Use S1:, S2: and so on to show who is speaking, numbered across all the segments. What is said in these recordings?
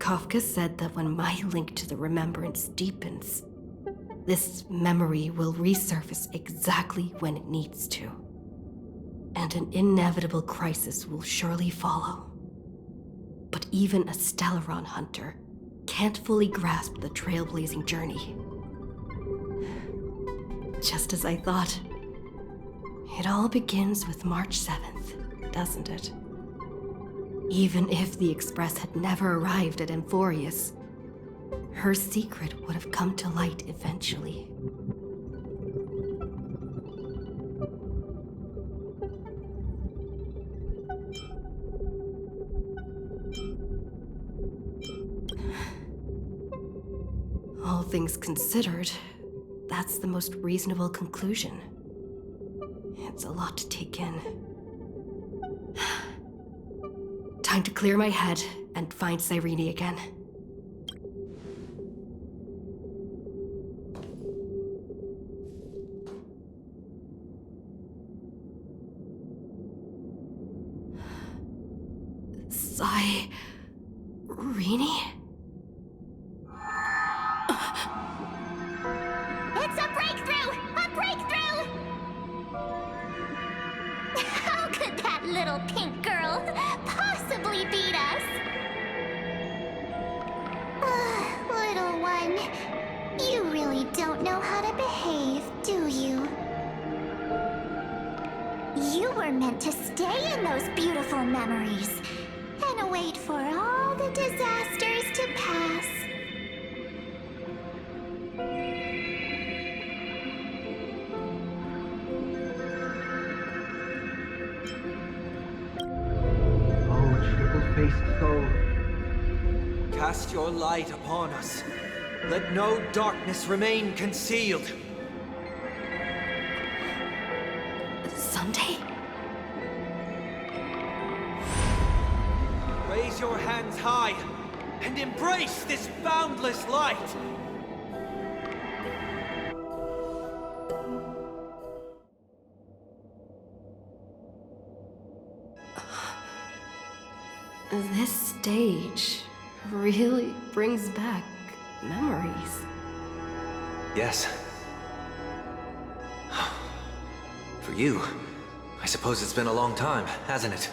S1: Kafka said that when my link to the remembrance deepens, this memory will resurface exactly when it needs to. And an inevitable crisis will surely follow. But even a Stellaron hunter can't fully grasp the trailblazing journey. Just as I thought. It all begins with March 7th, doesn't it? Even if the Express had never arrived at Amphorius, her secret would have come to light eventually. All things considered, that's the most reasonable conclusion. It's a lot to take in. Time to clear my head and find Cyrene again. Cyrene?
S2: It's a breakthrough! A breakthrough! How could that little pink girl possibly beat us? Little one, you really don't know how to behave, do you? You were meant to stay in those beautiful memories and wait for all the disasters to pass.
S3: Triple-faced soul.
S4: Cast your light upon us. Let no darkness remain concealed.
S1: Sunday?
S4: Raise your hands high and embrace this boundless light.
S1: This stage really brings back memories.
S4: Yes. For you, I suppose it's been a long time, hasn't it?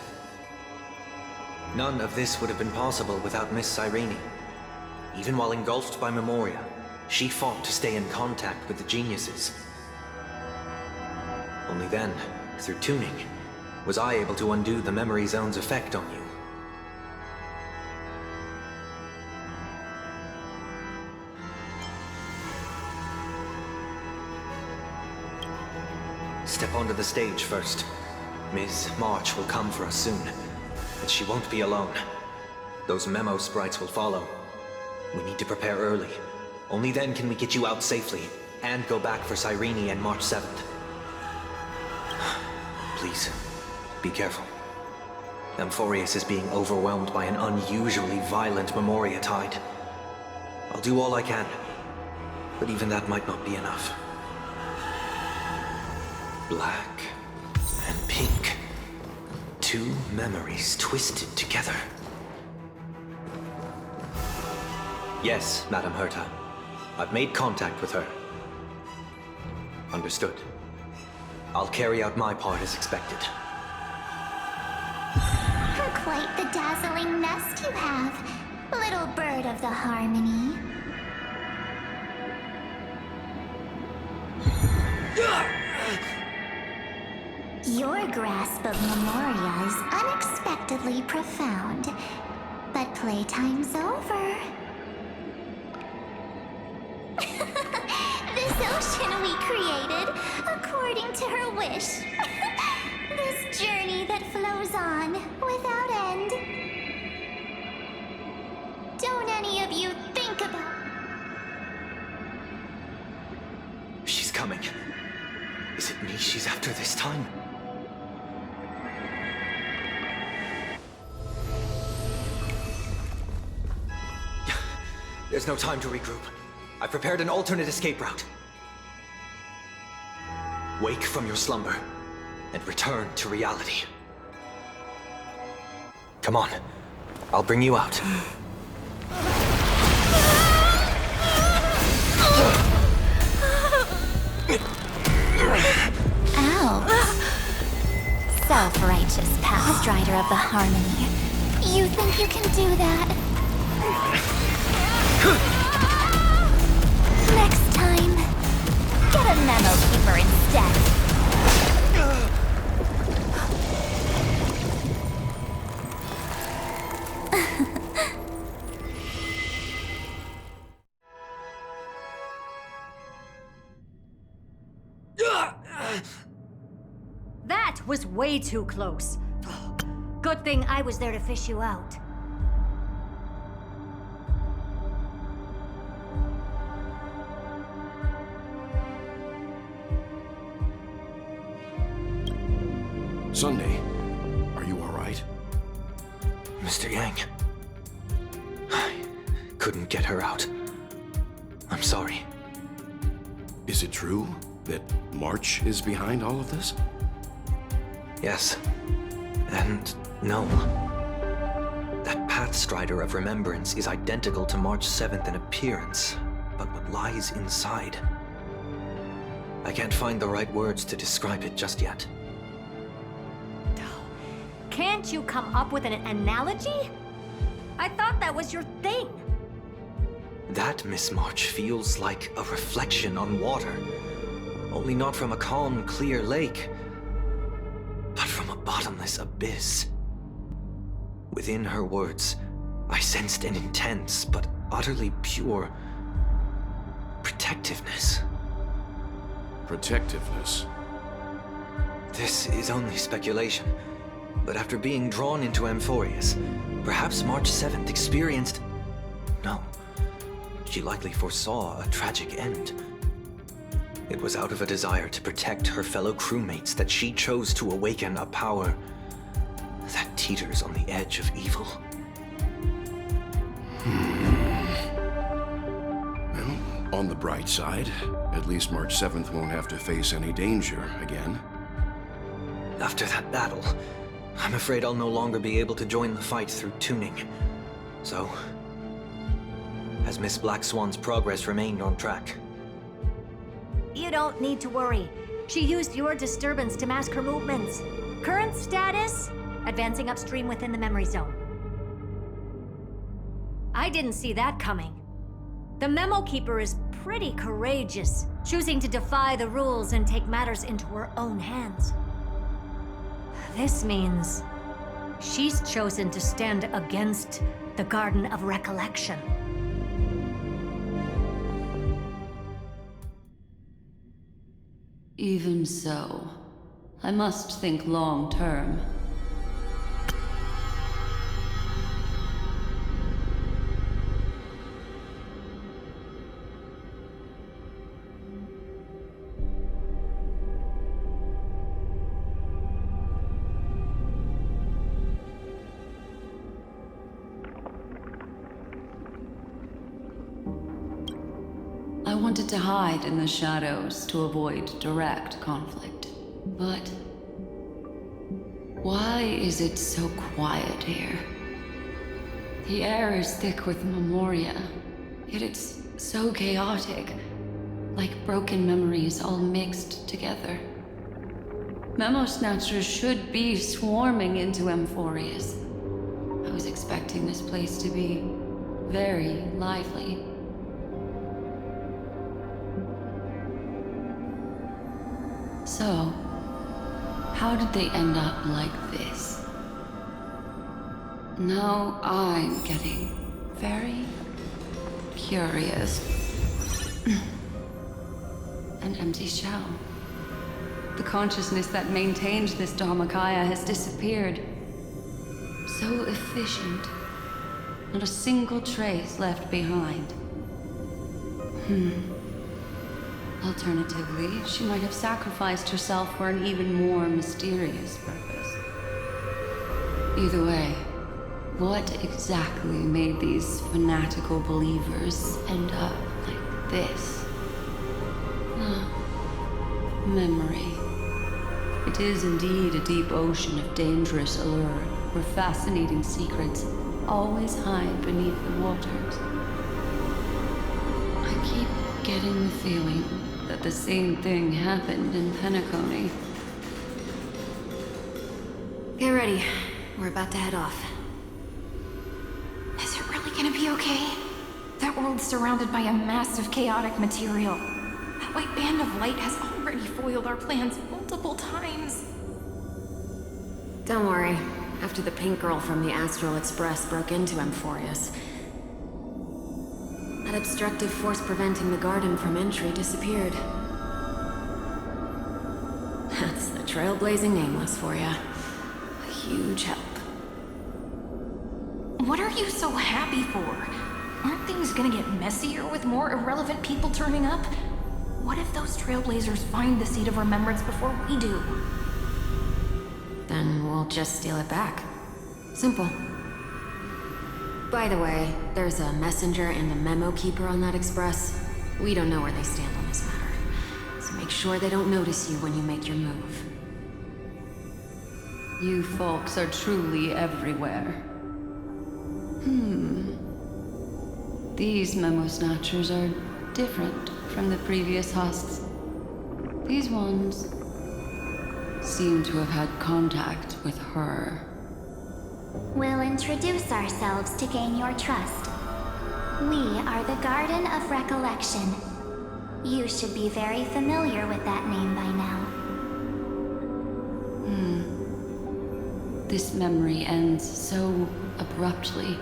S4: None of this would have been possible without Miss Cyrene. Even while engulfed by Memoria, she fought to stay in contact with the geniuses. Only then, through tuning, was I able to undo the memory zone's effect on you. Step onto the stage first. Ms. March will come for us soon, but she won't be alone. Those memo sprites will follow. We need to prepare early. Only then can we get you out safely, and go back for Cyrene and March 7th. Please, be careful. Amphorius is being overwhelmed by an unusually violent Memoria tide. I'll do all I can, but even that might not be enough. Black and pink. Two memories twisted together. Yes, Madame Herta. I've made contact with her. Understood. I'll carry out my part as expected.
S2: Quite the dazzling nest you have, little bird of the Harmony. Your grasp of Memoria is unexpectedly profound, but playtime's over. This ocean we created, according to her wish. This journey that flows on without end. Don't any of you think about...
S4: She's coming. Is it me she's after this time? There's no time to regroup. I've prepared an alternate escape route. Wake from your slumber and return to reality. Come on, I'll bring you out.
S2: self-righteous Pathstrider of the Harmony. You think you can do that? Next time, get a Memo Keeper instead.
S3: That was way too close. Good thing I was there to fish you out.
S5: Sunday, are you all right?
S4: Mr. Yang. I couldn't get her out. I'm sorry.
S5: Is it true that March is behind all of this?
S4: Yes. And no. That Pathstrider of Remembrance is identical to March 7th in appearance, but what lies inside? I can't find the right words to describe it just yet.
S3: Can't you come up with an analogy? I thought that was your thing.
S4: That Miss March feels like a reflection on water. Only not from a calm, clear lake, but from a bottomless abyss. Within her words, I sensed an intense but utterly pure protectiveness.
S5: Protectiveness.
S4: This is only speculation, but after being drawn into Amphorius, perhaps March 7th experienced... No, she likely foresaw a tragic end. It was out of a desire to protect her fellow crewmates that she chose to awaken a power that teeters on the edge of evil.
S5: Well, on the bright side, at least March 7th won't have to face any danger again.
S4: After that battle, I'm afraid I'll no longer be able to join the fight through tuning. So, has Miss Black Swan's progress remained on track?
S3: You don't need to worry. She used your disturbance to mask her movements. Current status? Advancing upstream within the memory zone. I didn't see that coming. The Memo Keeper is pretty courageous, choosing to defy the rules and take matters into her own hands. This means she's chosen to stand against the Garden of Recollection.
S6: Even so, I must think long term. I wanted to hide in the shadows to avoid direct conflict. But why is it so quiet here? The air is thick with memoria, yet it's so chaotic, like broken memories all mixed together. Memo Snatchers should be swarming into Amphorius. I was expecting this place to be very lively. So, how did they end up like this? Now I'm getting very curious. An empty shell. The consciousness that maintained this Dharmakaya has disappeared. So efficient. Not a single trace left behind. Alternatively, she might have sacrificed herself for an even more mysterious purpose. Either way, what exactly made these fanatical believers end up like this? Memory. It is indeed a deep ocean of dangerous allure, where fascinating secrets always hide beneath the waters. I keep getting the feeling that the same thing happened in Penacony.
S3: Get ready. We're about to head off.
S7: Is it really gonna be okay? That world's surrounded by a massive chaotic material. That white band of light has already foiled our plans multiple times.
S3: Don't worry. After the pink girl from the Astral Express broke into Amphorius, that obstructive force preventing the garden from entry disappeared. That's the trailblazing Nameless for you. A huge help.
S7: What are you so happy for? Aren't things gonna get messier with more irrelevant people turning up? What if those trailblazers find the Seed of Remembrance before we do?
S3: Then we'll just steal it back. Simple. By the way, there's a messenger and a memo keeper on that express. We don't know where they stand on this matter. So make sure they don't notice you when you make your move.
S6: You folks are truly everywhere. These memo snatchers are different from the previous hosts. These ones seem to have had contact with her.
S2: We'll introduce ourselves to gain your trust. We are the Garden of Recollection. You should be very familiar with that name by now.
S6: This memory ends so abruptly,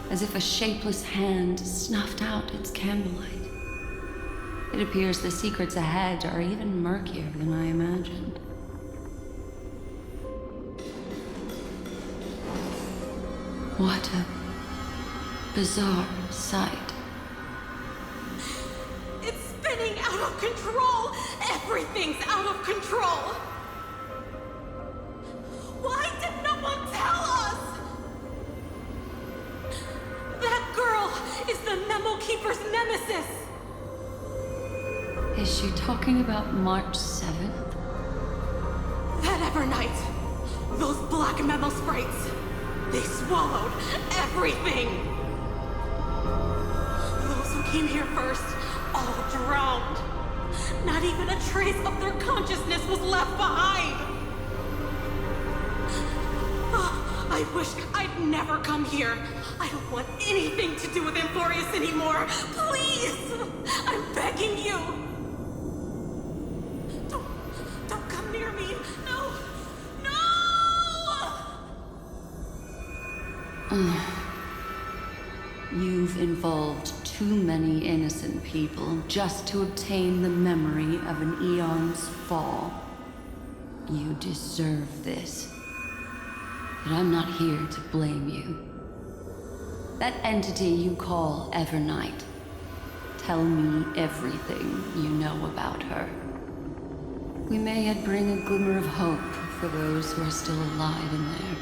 S6: as if a shapeless hand snuffed out its candlelight. It appears the secrets ahead are even murkier than I imagined. What a bizarre sight.
S8: It's spinning out of control! Everything's out of control! Why did no one tell us? That girl is the Memo Keeper's nemesis!
S6: Is she talking about March 7th?
S8: That Evernight, those black Memo sprites, they swallowed everything! Those who came here first, all drowned. Not even a trace of their consciousness was left behind! I wish I'd never come here. I don't want anything to do with Amphorius anymore. Please! I'm begging you! Don't come near me. No! No!
S6: You've involved too many innocent people just to obtain the memory of an eon's fall. You deserve this. But I'm not here to blame you. That entity you call Evernight, tell me everything you know about her. We may yet bring a glimmer of hope for those who are still alive in there.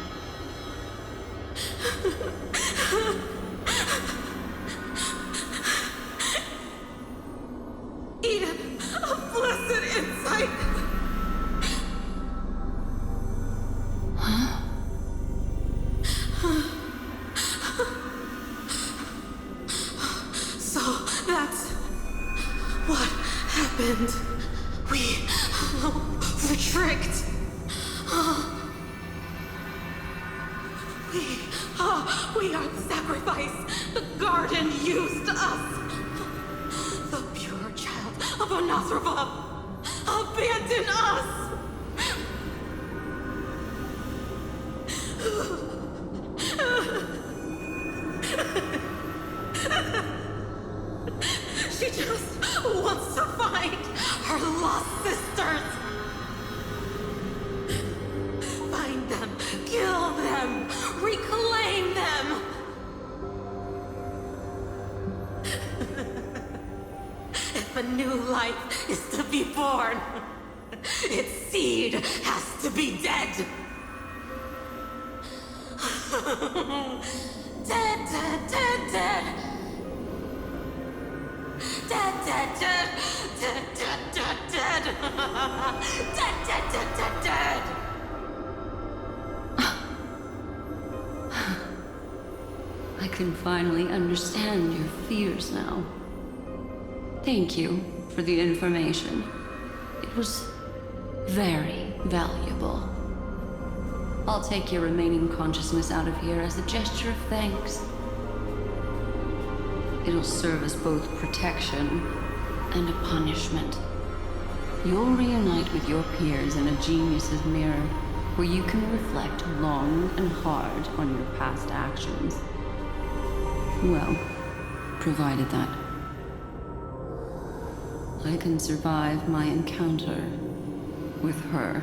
S8: Eden, a blessed insight! So that's what happened. We were tricked. We are the sacrifice. The garden used us. The pure child of Anathrava abandoned us. She just wants to find her lost sisters. Find them, kill them, reclaim them. If a new life is to be born, its seed has to be dead. Dead, dead, dead, dead. Dead, dead, dead, dead, dead, dead, dead. Dead, dead, dead, dead, dead.
S6: I can finally understand your fears now. Thank you for the information. It was very valuable. I'll take your remaining consciousness out of here as a gesture of thanks. It'll serve as both protection and a punishment. You'll reunite with your peers in a genius's mirror, where you can reflect long and hard on your past actions. Well, provided that I can survive my encounter with her.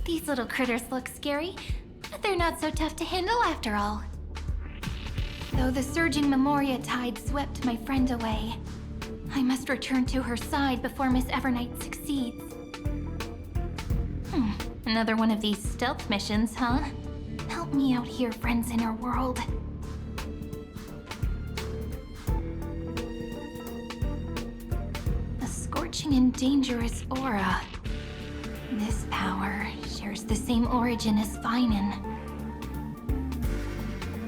S2: These little critters look scary, but they're not so tough to handle after all. Though the surging Memoria tide swept my friend away, I must return to her side before Miss Evernight succeeds. Another one of these stealth missions, huh? Help me out here, friends in her world. A scorching and dangerous aura. This power shares the same origin as Finan.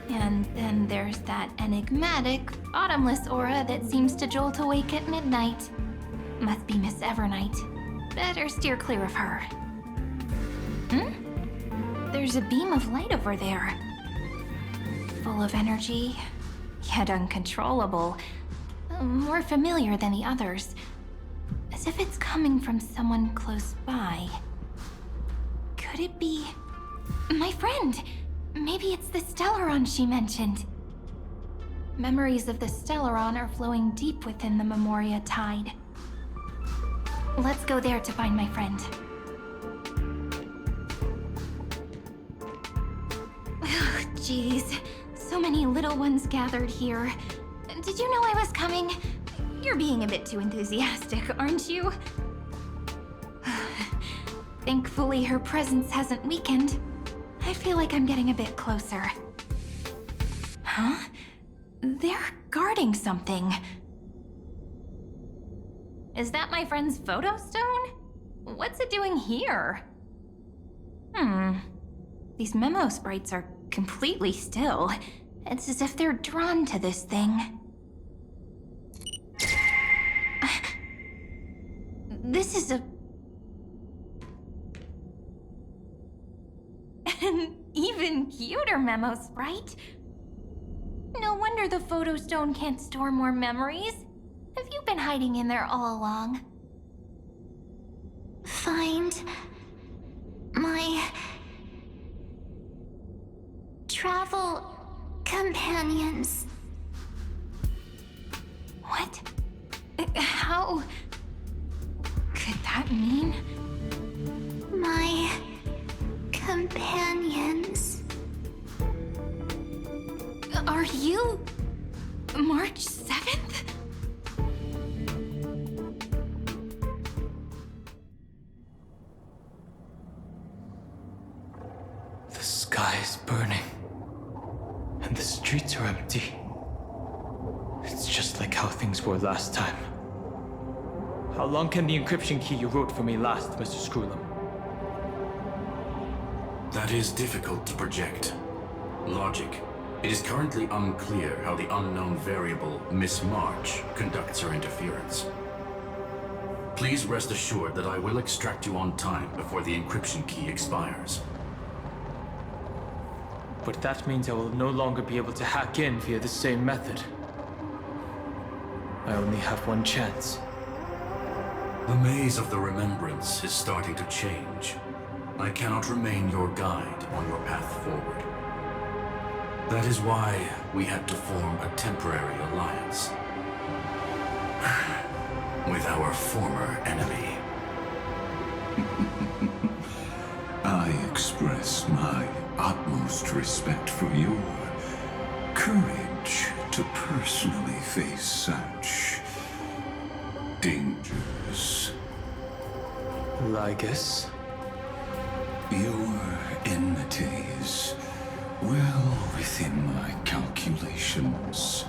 S2: And then there's that enigmatic, bottomless aura that seems to jolt awake at midnight. Must be Miss Evernight. Better steer clear of her. There's a beam of light over there. Full of energy, yet uncontrollable. More familiar than the others. As if it's coming from someone close by. Could it be... my friend? Maybe it's the Stellaron she mentioned. Memories of the Stellaron are flowing deep within the Memoria tide. Let's go there to find my friend. Jeez, so many little ones gathered here. Did you know I was coming? You're being a bit too enthusiastic, aren't you? Thankfully, her presence hasn't weakened. I feel like I'm getting a bit closer. Huh? They're guarding something. Is that my friend's photo stone? What's it doing here? These memo sprites are completely still. It's as if they're drawn to this thing. This is an even cuter memo sprite. No wonder the photo stone can't store more memories. Have you been hiding in there all along?
S9: Find my travel companions.
S2: What? How could that mean?
S9: My companions.
S2: Are you March 7th?
S10: The sky is burning, and the streets are empty. It's just like how things were last time. How long can the encryption key you wrote for me last, Mr. Screwlam?
S5: That is difficult to project. Logic. It is currently unclear how the unknown variable, Miss March, conducts her interference. Please rest assured that I will extract you on time before the encryption key expires.
S10: But that means I will no longer be able to hack in via the same method. I only have one chance.
S5: The maze of the Remembrance is starting to change. I cannot remain your guide on your path forward. That is why we had to form a temporary alliance with our former enemy.
S11: I express my utmost respect for your courage to personally face such dangers.
S10: Lygus?
S11: Your enmity is well within my calculations.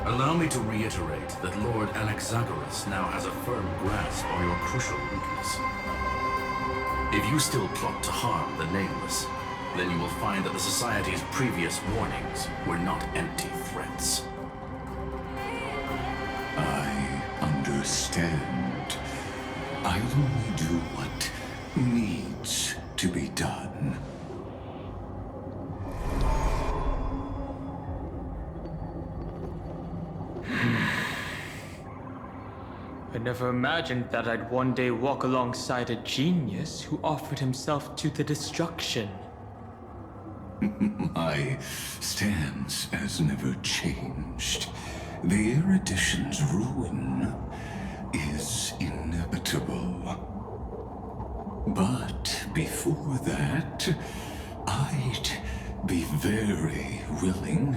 S5: Allow me to reiterate that Lord Anaxagoras now has a firm grasp on your crucial weakness. If you still plot to harm the Nameless, then you will find that the Society's previous warnings were not empty threats.
S11: I understand. I'll only do what needs to be done.
S10: I never imagined that I'd one day walk alongside a genius who offered himself to the destruction.
S11: My stance has never changed. The erudition's ruin is inevitable. But before that, I'd be very willing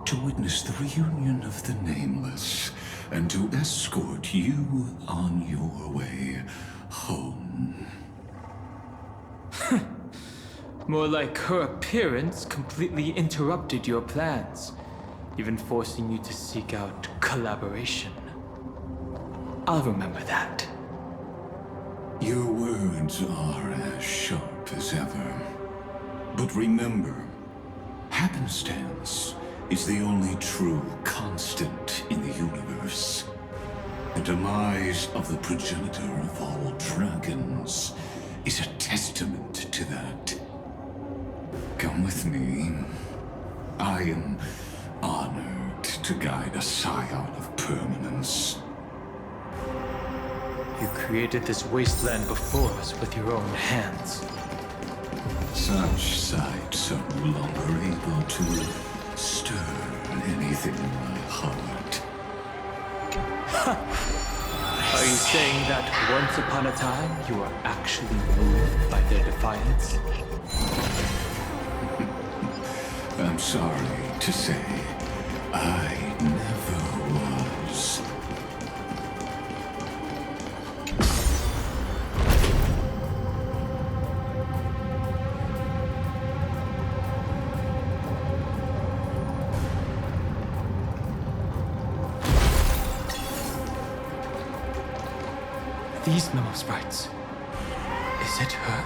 S11: to witness the reunion of the Nameless and to escort you on your way home.
S10: More like her appearance completely interrupted your plans, even forcing you to seek out collaboration. I'll remember that.
S11: Your words are as sharp as ever. But remember, happenstance is the only true constant in the universe. The demise of the progenitor of all dragons is a testament to that. Come with me. I am honored to guide a scion of permanence.
S10: You created this wasteland before us with your own hands.
S11: Such sights are no longer able to stir anything in my heart.
S10: Are you saying that once upon a time you were actually moved by their defiance?
S11: I'm sorry to say, I never was.
S10: These memo sprites. Is it her?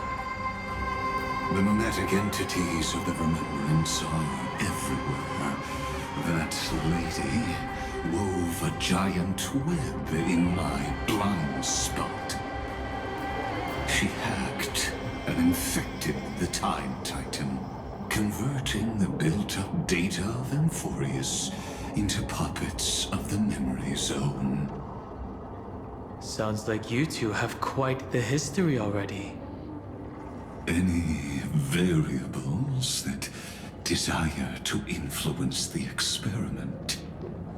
S11: The mimetic entities of the Remembrance are everywhere. That lady wove a giant web in my blind spot. She hacked and infected the Time Titan, converting the built-up data of Amphorius into puppets of the Memory Zone.
S10: Sounds like you two have quite the history already.
S11: Any variables that desire to influence the experiment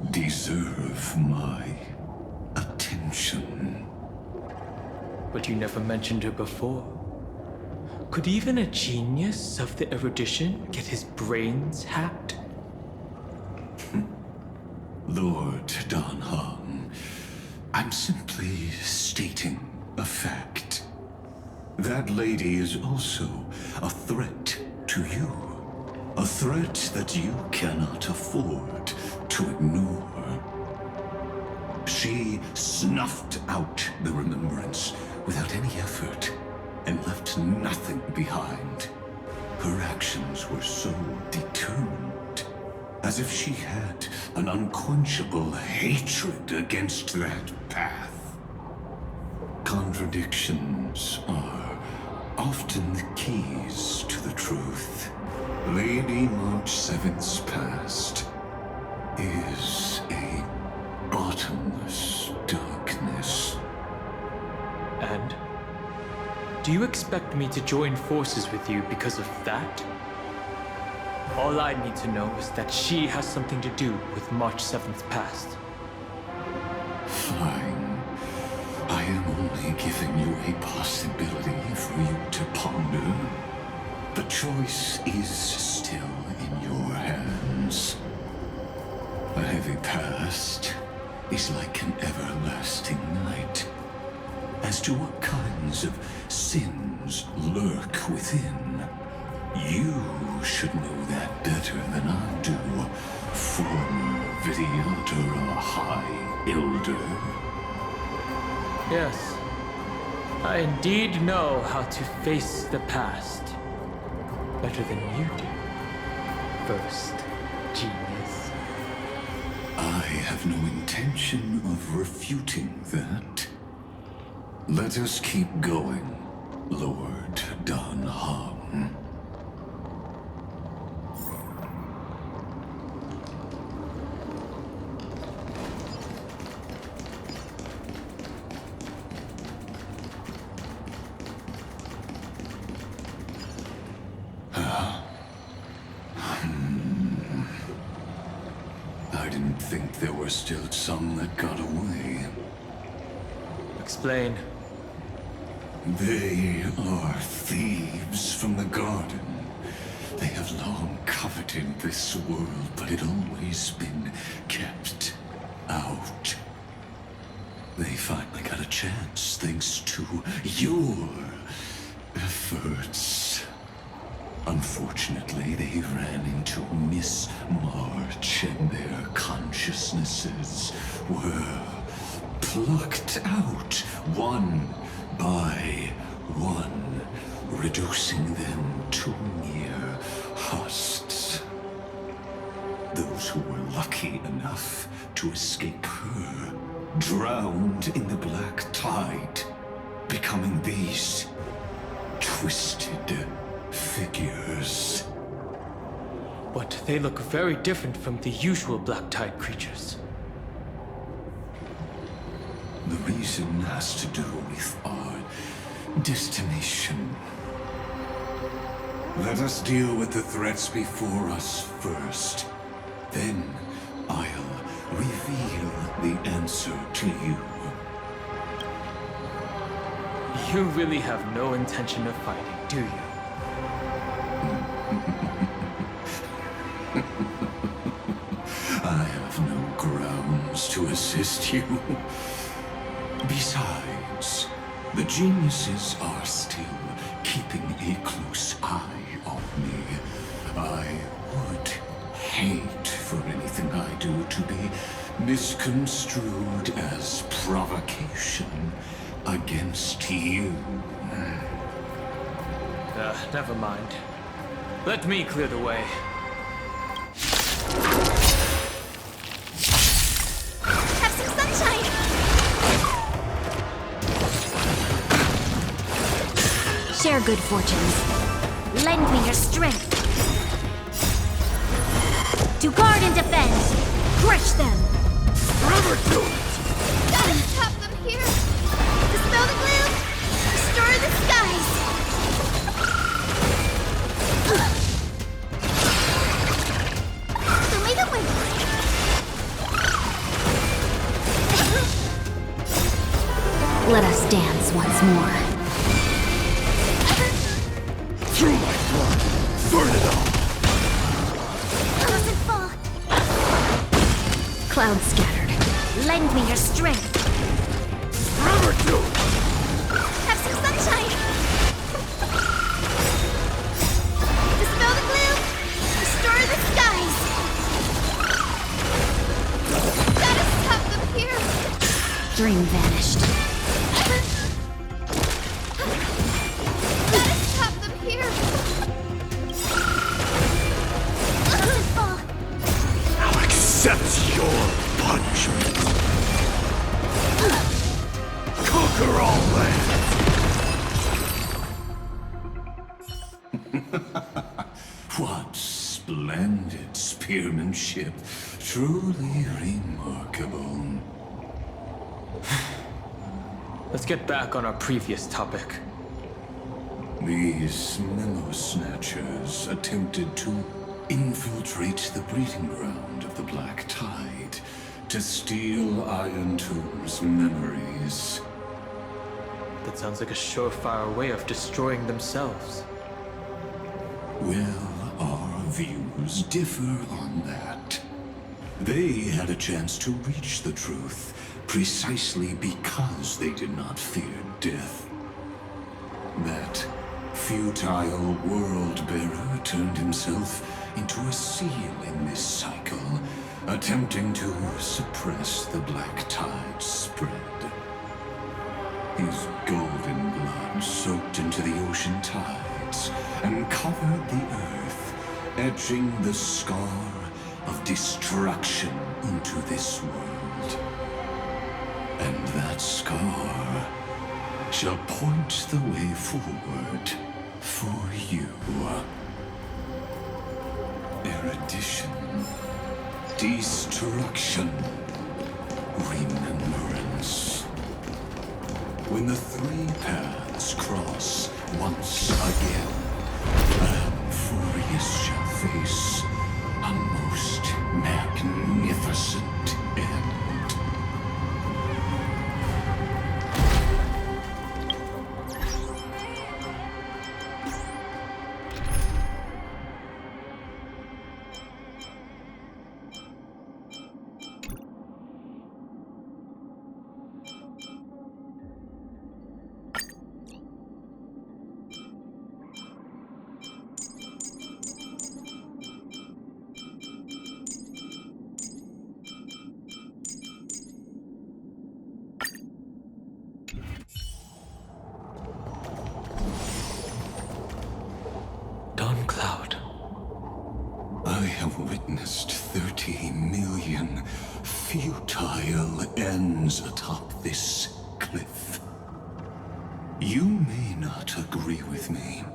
S11: deserve my attention.
S10: But you never mentioned her before. Could even a genius of the erudition get his brains hacked?
S11: Lord Don Hung, I'm simply stating a fact. That lady is also a threat to you. A threat that you cannot afford to ignore. She snuffed out the Remembrance without any effort and left nothing behind. Her actions were so determined, as if she had an unquenchable hatred against that path. Contradictions are often the keys to the truth. Lady March 7th's past is a bottomless darkness.
S10: And? Do you expect me to join forces with you because of that? All I need to know is that she has something to do with March 7th's past.
S11: Fine. I am only giving you a possibility for you to ponder. The choice is still in your hands. A heavy past is like an everlasting night. As to what kinds of sins lurk within, you should know that better than I do, former Vidyadhara High Elder.
S10: Yes. I indeed know how to face the past better than you do, first genius.
S11: I have no intention of refuting that. Let us keep going, Lord Don Hong. I didn't think there were still some that got away.
S10: Explain.
S11: They are thieves from the garden. They have long coveted this world, but it always been kept out. They finally got a chance thanks to your efforts. Unfortunately, they ran into Miss March and their consciousnesses were plucked out one by one, reducing them to mere husks. Those who were lucky enough to escape her drowned in the black tide, becoming these twisted figures.
S10: But they look very different from the usual Black Tide creatures.
S11: The reason has to do with our destination. Let us deal with the threats before us first. Then I'll reveal the answer to you.
S10: You really have no intention of fighting, do you?
S11: I have no grounds to assist you. Besides, the geniuses are still keeping a close eye on me. I would hate for anything I do to be misconstrued as provocation against you.
S10: Never mind. Let me clear the way.
S9: Have some sunshine!
S3: Share good fortunes. Lend me your strength. To guard and defend. Crush them.
S11: Forever do it!
S9: Gotta stop them here! Dispel the gloom! Restore the skies! Show me the way!
S3: Let us dance once more.
S11: Through my blood, burn it up!
S9: Doesn't fall!
S3: Clouds scattered. Lend me your strength.
S11: Forever do it!
S9: Have some sunshine! Dispel the gloom! Restore the skies! Gotta stop them here!
S3: Dream vanished.
S9: Gotta stop them here! Doesn't fall!
S11: Now accept your punishment! Conquer all lands! What splendid spearmanship. Truly remarkable.
S10: Let's get back on our previous topic.
S11: These memo snatchers attempted to infiltrate the breeding ground of the Black Tide to steal Iron Tomb's memories.
S10: That sounds like a surefire way of destroying themselves.
S11: Well, our views differ on that. They had a chance to reach the truth precisely because they did not fear death. That futile world-bearer turned himself into a seal in this cycle, attempting to suppress the Black Tide's spread. His golden blood soaked into the ocean tides and covered the earth, etching the scar of destruction into this world. And that scar shall point the way forward for you. Erudition, destruction, remembrance. When the three paths cross once again, Amphorius shall face a most magnificent end.
S10: Cloud.
S11: I have witnessed 30 million futile ends atop this cliff. You may not agree with me,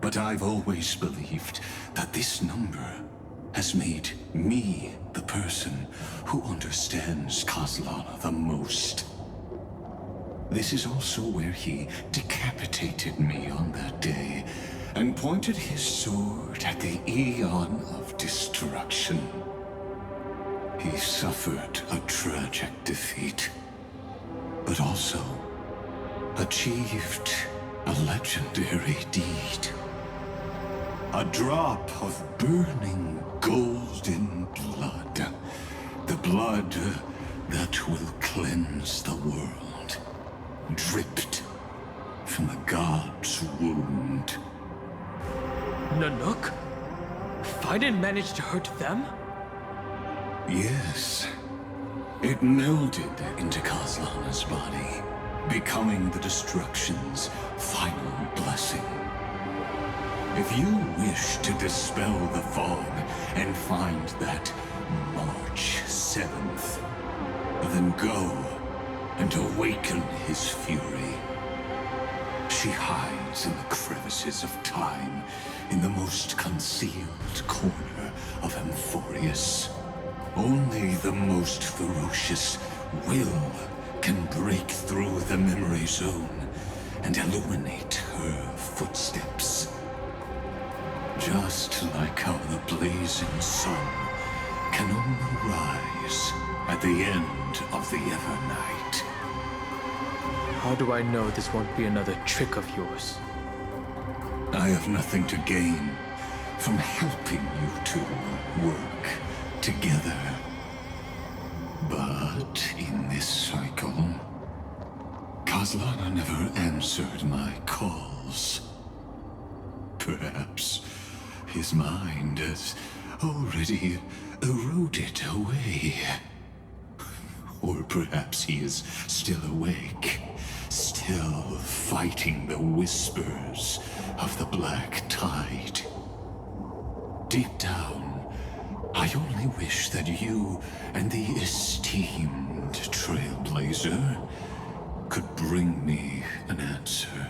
S11: but I've always believed that this number has made me the person who understands Kozlana the most. This is also where he decapitated me on that day and pointed his sword at the Aeon of Destruction. He suffered a tragic defeat, but also achieved a legendary deed. A drop of burning golden blood. The blood that will cleanse the world. Dripped from the god's wound.
S10: Nanook? Fiden managed to hurt them?
S11: Yes. It melded into Kozlana's body, becoming the Destruction's final blessing. If you wish to dispel the fog and find that March 7th, then go and awaken his fury. She hides in the crevices of time, in the most concealed corner of Amphorius. Only the most ferocious will can break through the memory zone and illuminate her footsteps. Just like how the blazing sun can only rise at the end of the Evernight.
S10: How do I know this won't be another trick of yours?
S11: I have nothing to gain from helping you two work together. But in this cycle, Kozlana never answered my calls. Perhaps his mind has already eroded away. Or perhaps he is still awake, still fighting the whispers of the Black Tide. Deep down, I only wish that you and the esteemed Trailblazer could bring me an answer.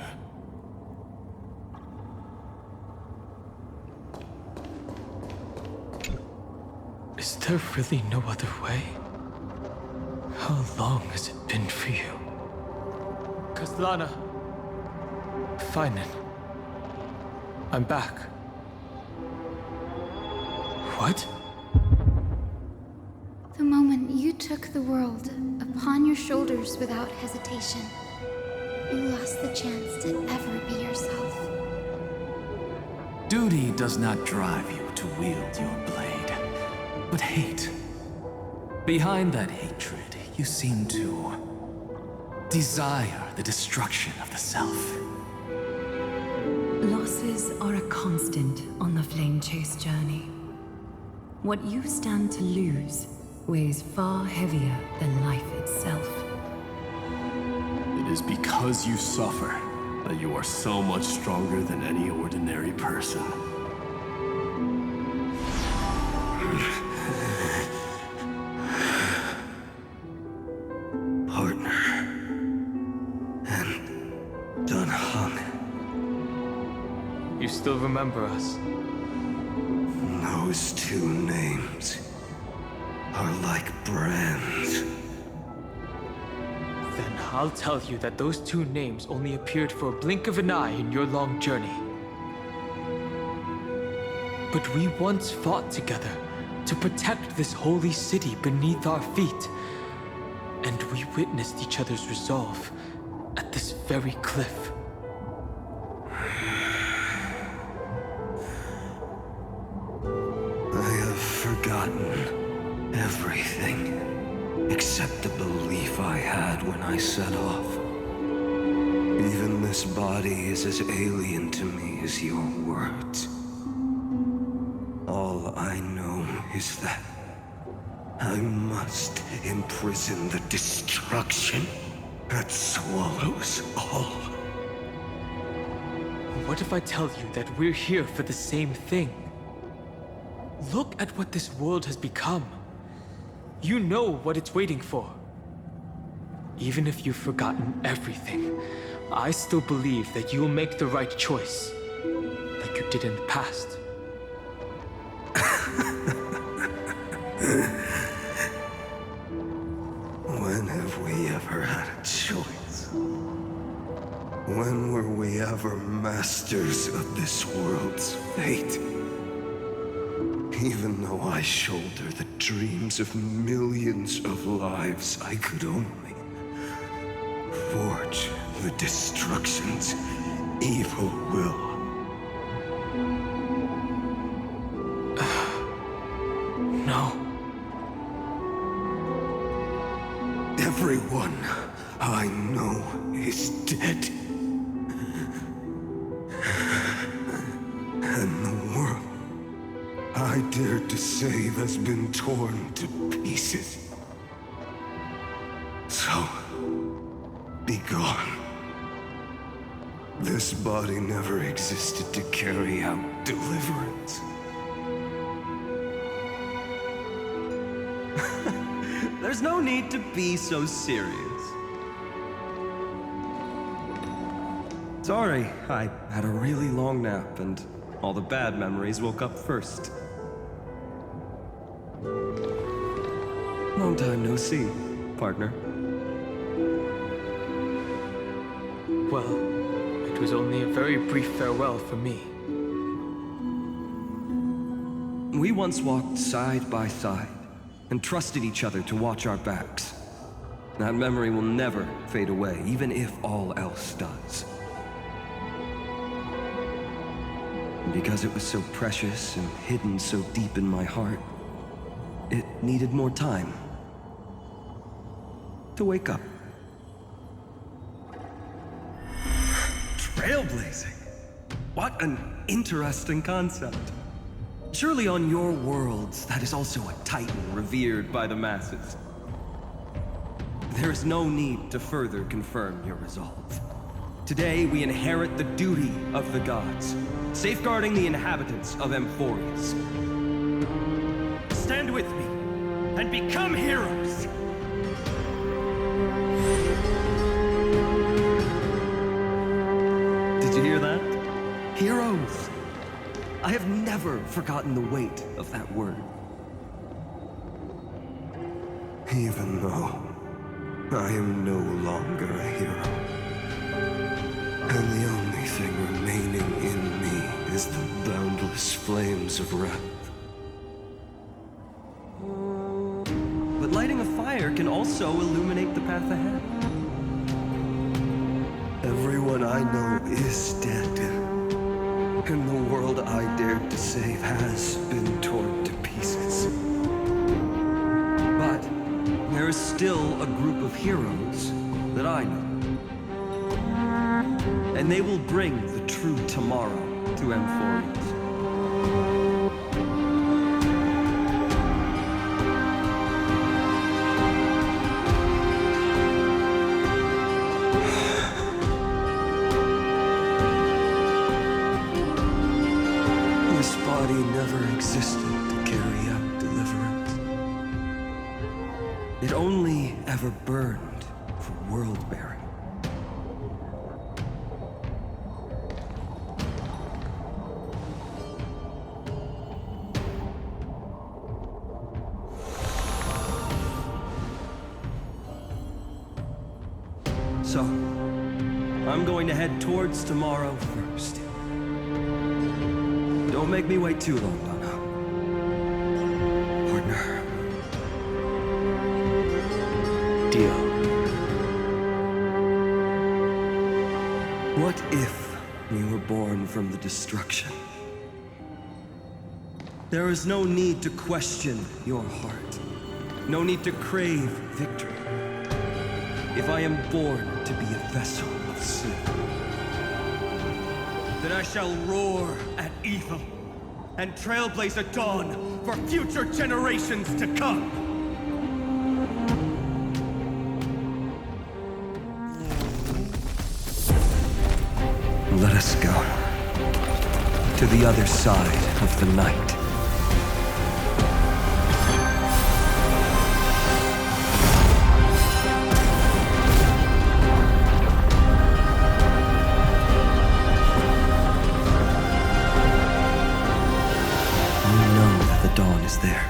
S10: Is there really no other way? How long has it been for you? Kozlana. Finen. I'm back. What?
S9: The moment you took the world upon your shoulders without hesitation, you lost the chance to ever be yourself.
S12: Duty does not drive you to wield your blade, but hate. Behind that hatred, you seem to desire the destruction of the self.
S13: Losses are a constant on the Flame Chase journey. What you stand to lose weighs far heavier than life itself.
S12: It is because you suffer that you are so much stronger than any ordinary person.
S14: Partner. And Dun Hung.
S10: You still remember us?
S14: Those two names are like brands.
S10: Then I'll tell you that those two names only appeared for a blink of an eye in your long journey. But we once fought together to protect this holy city beneath our feet. And we witnessed each other's resolve at this very cliff.
S14: I have forgotten everything except the belief I had when I set off. Even this body is as alien to me as your words. All I know is that I must imprison the destruction that swallows all.
S10: What if I tell you that we're here for the same thing? Look at what this world has become. You know what it's waiting for. Even if you've forgotten everything, I still believe that you'll make the right choice, like you did in the past.
S14: When have we ever had a choice? When were we ever masters of this world's fate? Even though I shoulder the dreams of millions of lives, I could only forge the destruction's evil will.
S10: No.
S14: Everyone I know is dead. And the world I dared to save has been torn to pieces. So, be gone. This body never existed to carry out deliverance.
S15: There's no need to be so serious. Sorry, I had a really long nap and all the bad memories woke up first. Long time no see, partner.
S10: Well, it was only a very brief farewell for me.
S15: We once walked side by side and trusted each other to watch our backs. That memory will never fade away, even if all else does. And because it was so precious and hidden so deep in my heart, it needed more time to wake up. Trailblazing? What an interesting concept. Surely on your worlds, that is also a titan revered by the masses. There is no need to further confirm your resolve. Today, we inherit the duty of the gods, safeguarding the inhabitants of Amphorius. Stand with me, and become heroes! Did you hear that? Heroes! I have never forgotten the weight of that word.
S14: Even though I am no longer a hero. And the only thing remaining in me is the boundless flames of wrath.
S15: But lighting a fire can also illuminate the path ahead.
S14: Everyone I know is dead. And the world I dared to save has been torn to pieces.
S15: But there is still a group of heroes that I know. And they will bring the true tomorrow to Amphorius. It only ever burned for world-bearing. So, I'm going to head towards tomorrow first. Don't make me wait too long, Donna. Partner.
S10: Deal.
S15: What if we were born from the destruction? There is no need to question your heart. No need to crave victory. If I am born to be a vessel of sin, then I shall roar at evil and trailblaze a dawn for future generations to come. Let us go to the other side of the night. Dawn is there,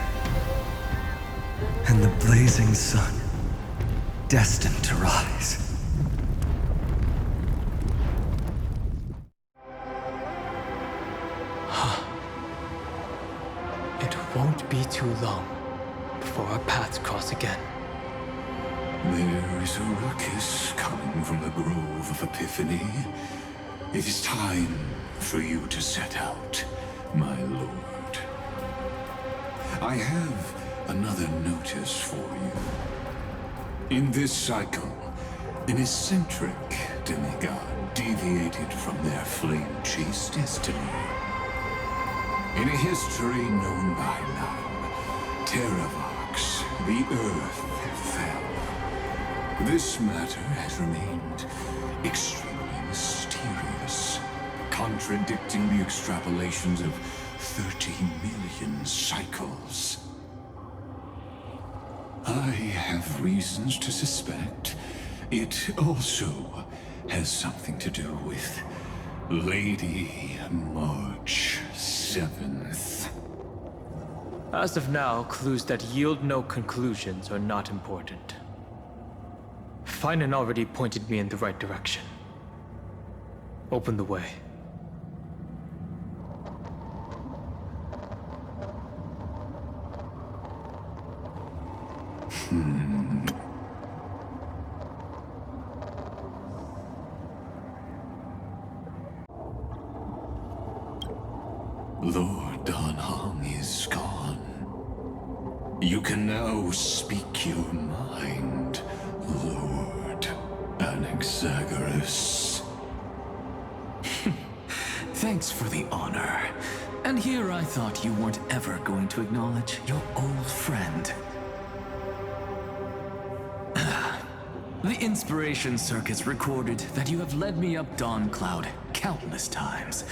S15: and the blazing sun, destined to rise.
S10: It won't be too long before our paths cross again.
S11: There is a ruckus coming from the Grove of Epiphany. It is time for you to set out, my lord. I have another notice for you. In this cycle, an eccentric demigod deviated from their flame-chase destiny. In a history known by now, Terravox, the Earth fell. This matter has remained extremely mysterious, contradicting the extrapolations of 30 million cycles. I have reasons to suspect it also has something to do with Lady March 7th.
S10: As of now, clues that yield no conclusions are not important. Finan already pointed me in the right direction. Open the way.
S11: Lord Danhong is gone. You can now speak your mind, Lord Anaxagoras.
S12: Thanks for the honor. And here I thought you weren't ever going to acknowledge your old friend. The Inspiration Circus recorded that you have led me up Dawn Cloud countless times.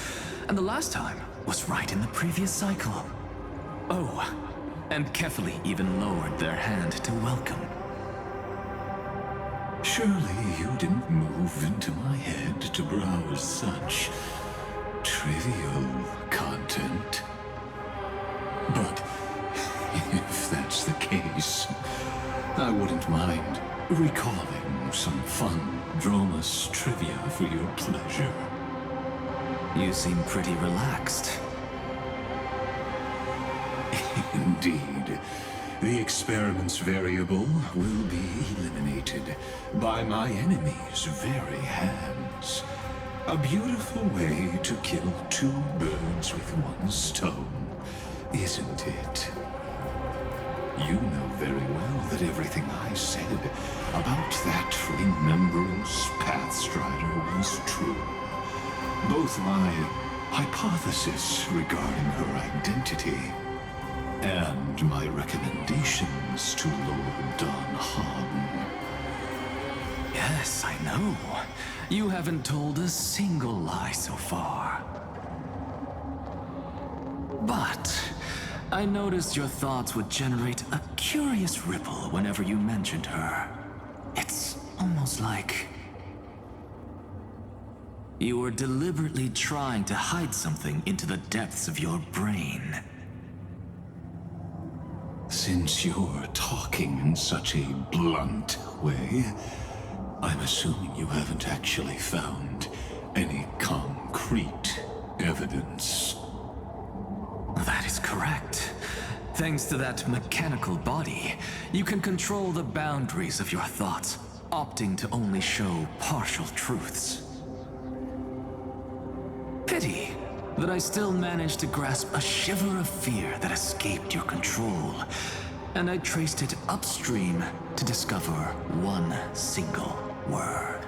S12: And the last time was right in the previous cycle. Oh, and Kefali even lowered their hand to welcome.
S11: Surely you didn't move into my head to browse such trivial content. But if that's the case, I wouldn't mind recalling some fun Dromus trivia for your pleasure.
S12: You seem pretty relaxed.
S11: Indeed. The experiment's variable will be eliminated by my enemy's very hands. A beautiful way to kill two birds with one stone, isn't it? You know very well that everything I said about that Remembrance Pathstrider was true. Both my hypothesis regarding her identity and my recommendations to Lord Danhong.
S12: Yes, I know. You haven't told a single lie so far. But I noticed your thoughts would generate a curious ripple whenever you mentioned her. It's almost like you were deliberately trying to hide something into the depths of your brain.
S11: Since you're talking in such a blunt way, I'm assuming you haven't actually found any concrete evidence.
S12: That is correct. Thanks to that mechanical body, you can control the boundaries of your thoughts, opting to only show partial truths. Pity that I still managed to grasp a shiver of fear that escaped your control, and I traced it upstream to discover one single word.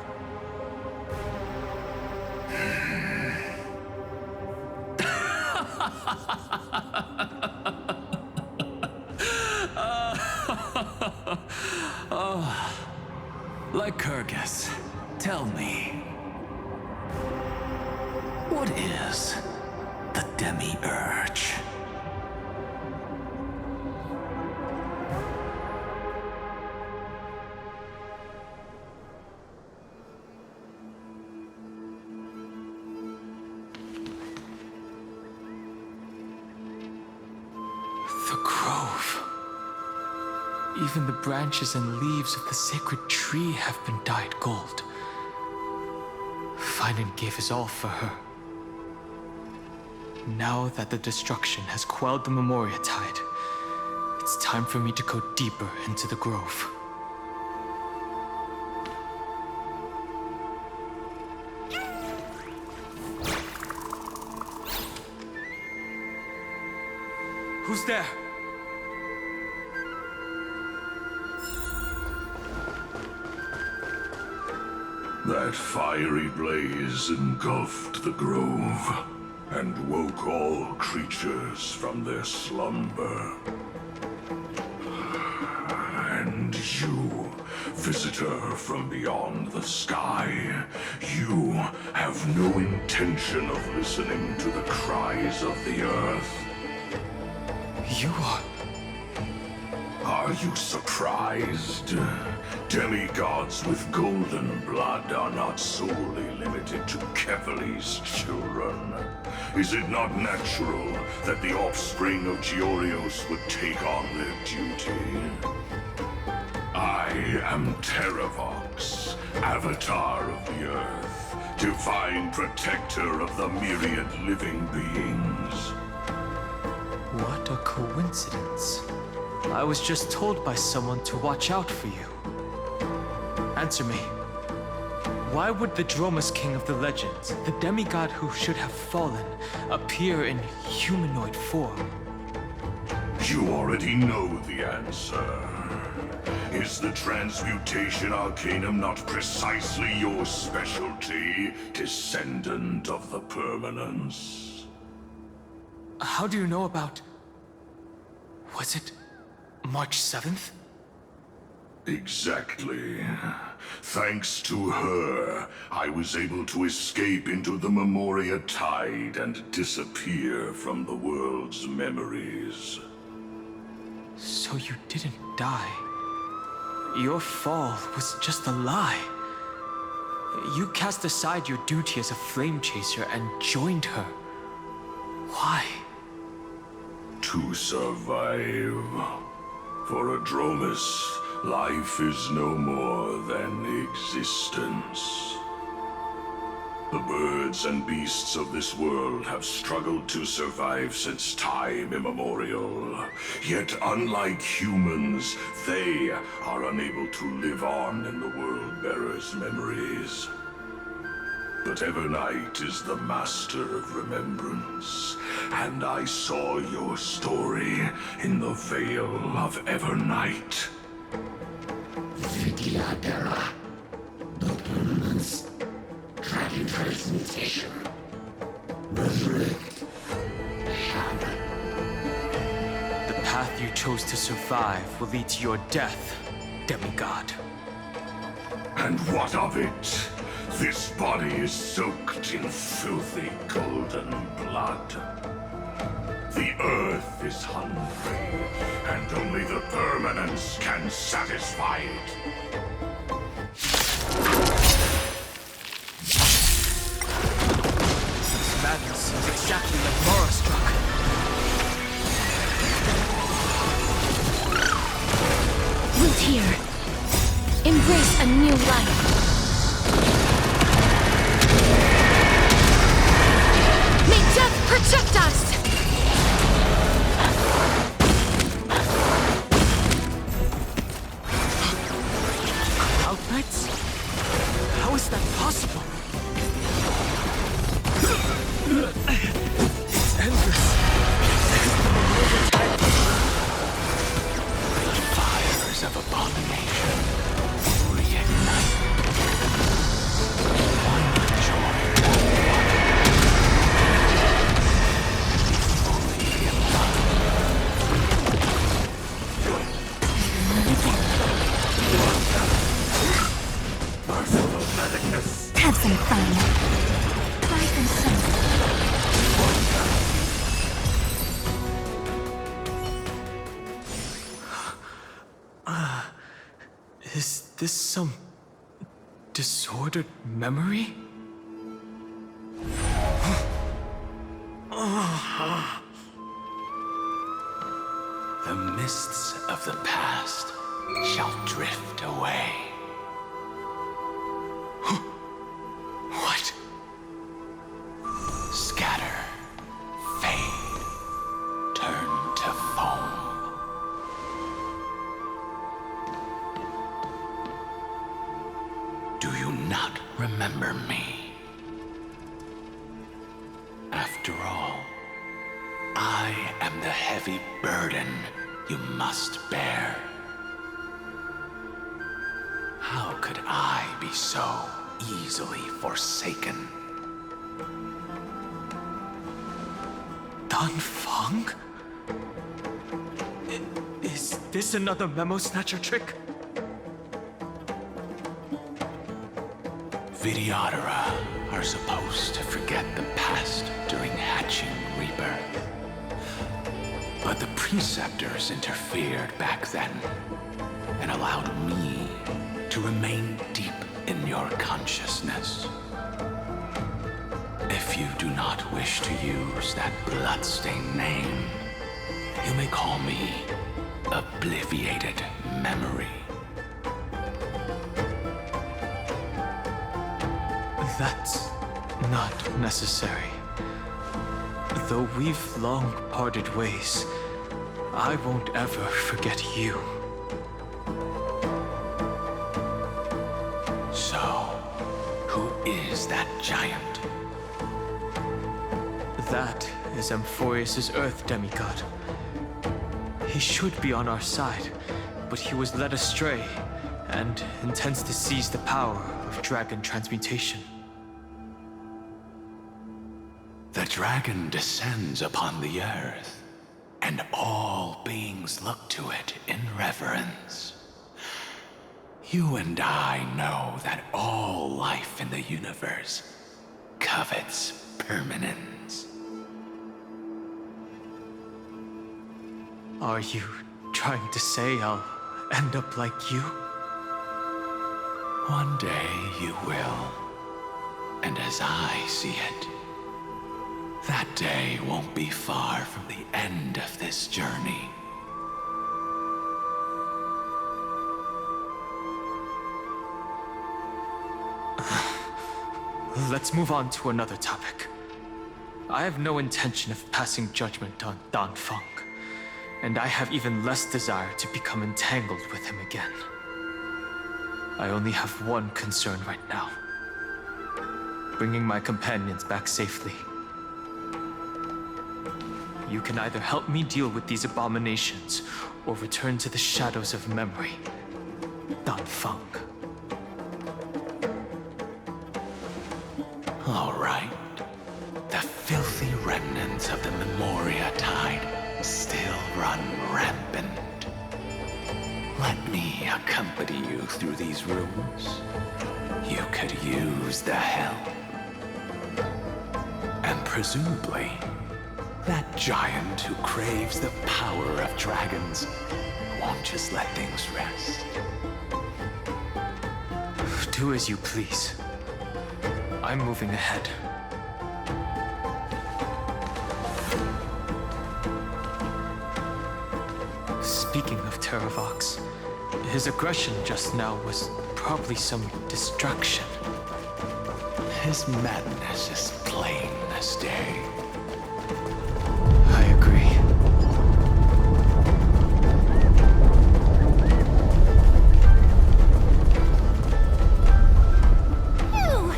S12: Lycurgus, tell me, what is the Demiurge?
S10: The grove. Even the branches and leaves of the sacred tree have been dyed gold. Finan gave his all for her. Now that the destruction has quelled the Memoria tide, it's time for me to go deeper into the grove. Who's there?
S11: That fiery blaze engulfed the grove and woke all creatures from their slumber. And you, visitor from beyond the sky, you have no intention of listening to the cries of the earth.
S10: You are...
S11: Are you surprised? Demigods with golden blood are not solely limited to Kevali's children. Is it not natural that the offspring of Georios would take on their duty? I am Terravox, Avatar of the Earth, divine protector of the myriad living beings.
S10: What a coincidence. I was just told by someone to watch out for you. Answer me. Why would the Dromus King of the legends, the demigod who should have fallen, appear in humanoid form?
S11: You already know the answer. Is the Transmutation Arcanum not precisely your specialty, descendant of the Permanence?
S10: How do you know about... Was it March 7th?
S11: Exactly. Thanks to her, I was able to escape into the Memoria Tide and disappear from the world's memories.
S10: So you didn't die. Your fall was just a lie. You cast aside your duty as a flame chaser and joined her. Why?
S11: To survive. For a Dromus, life is no more than existence. The birds and beasts of this world have struggled to survive since time immemorial. Yet unlike humans, they are unable to live on in the World-Bearer's memories. But Evernight is the master of remembrance, and I saw your story in the Veil of Evernight.
S16: Vidyadara, the Permanence, Dragon Transmutation, Resurrect, Shadow.
S10: The path you chose to survive will lead to your death, demigod.
S11: And what of it? This body is soaked in filthy golden blood.
S16: The Earth is hungry, and only the permanence can satisfy it.
S10: This madness seems exactly like Mara struck.
S9: Root here. Embrace a new life. May death protect us!
S10: Cloud Knights? How is that possible? It's endless.
S16: The fires of abomination reignite. Why not join that fully embodied? Merciful medicness.
S9: Have some fun. Try some sun.
S10: Is this some disordered memory?
S5: The mists of the past shall drift away.
S10: What?
S5: Scatter, fade, turn to foam. Do you not remember me? After all, I am the heavy burden you must bear. How could I be so easily forsaken?
S10: Dan Feng? Is this another Memo Snatcher trick?
S5: Vidyadhara are supposed to forget the past during hatching rebirth. But the preceptors interfered back then and allowed me to remain deep in your consciousness. If you do not wish to use that bloodstained name, you may call me Obliviated Memory.
S10: That's not necessary. Though we've long parted ways, I won't ever forget you.
S5: So, who is that giant?
S10: That is Amphorius' Earth demigod. He should be on our side, but he was led astray and intends to seize the power of dragon transmutation.
S5: The dragon descends upon the earth, and all beings look to it in reverence. You and I know that all life in the universe covets permanence.
S10: Are you trying to say I'll end up like you?
S5: One day you will, and as I see it, that day won't be far from the end of this journey.
S10: Let's move on to another topic. I have no intention of passing judgment on Dan Feng, and I have even less desire to become entangled with him again. I only have one concern right now: bringing my companions back safely. You can either help me deal with these abominations, or return to the shadows of memory. Dan Feng.
S5: All right. The filthy remnants of the Memoria Tide still run rampant. Let me accompany you through these rooms. You could use the help. And presumably,
S12: That giant who craves the power of dragons won't just let things rest.
S10: Do as you please. I'm moving ahead. Speaking of Terravox, his aggression just now was probably some distraction.
S12: His madness is plain as day.
S10: I agree.
S9: Phew!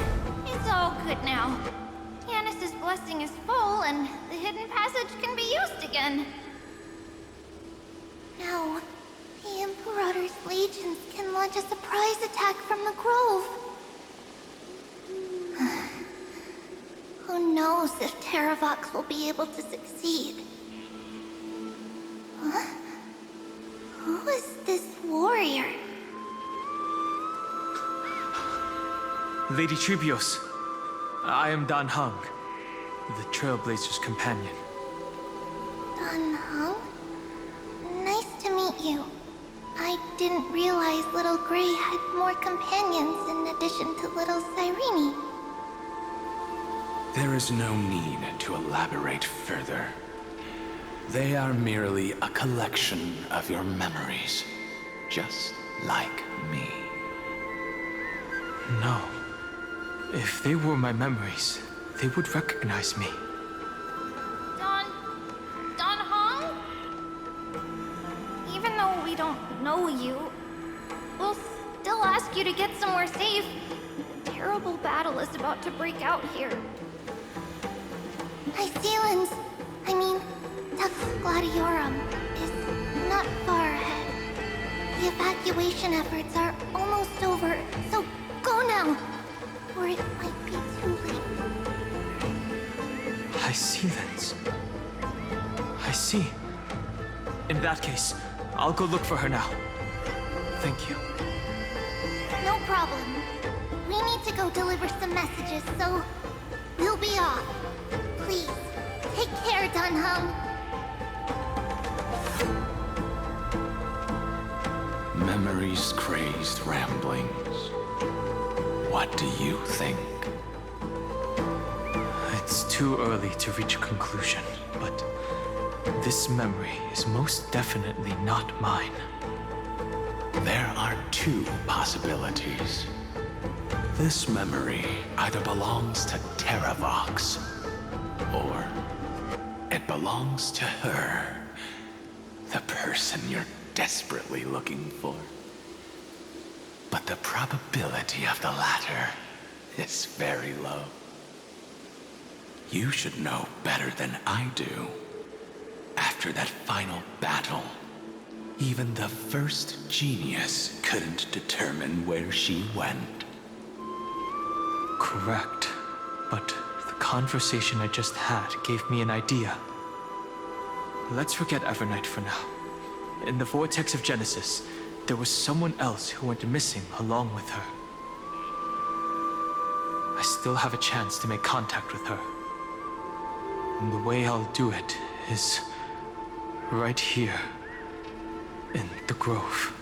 S9: It's all good now. Yanis's blessing is full, and the hidden passage can be used again. Now, the Imperator's legions can launch a surprise attack from the grove. Who knows if Terravox will be able to succeed? Huh? Who is this warrior?
S10: Lady Tribios, I am Dan Heng, the Trailblazer's companion.
S9: Dan Heng? Nice to meet you. I didn't realize Little Gray had more companions in addition to Little Cyrene.
S12: There is no need to elaborate further. They are merely a collection of your memories, just like me.
S10: No. If they were my memories, they would recognize me.
S9: Dan Heng? Even though we don't know you, we'll still ask you to get somewhere safe. A terrible battle is about to break out here. Icelands, Tux Gladiorum is not far ahead. The evacuation efforts are almost over, so go now, or it might be too late.
S10: Icelands. I see. In that case, I'll go look for her now. Thank you.
S9: No problem. We need to go deliver some messages, so we'll be off. Please, take care, Dan Heng.
S12: Memories crazed ramblings. What do you think?
S10: It's too early to reach a conclusion, but this memory is most definitely not mine.
S12: There are two possibilities. This memory either belongs to Terravox, or it belongs to her, the person you're desperately looking for. But the probability of the latter is very low. You should know better than I do. After that final battle, even the first genius couldn't determine where she went.
S10: Correct. But the conversation I just had gave me an idea. Let's forget Evernight for now. In the Vortex of Genesis, there was someone else who went missing along with her. I still have a chance to make contact with her. And the way I'll do it is right here in the grove.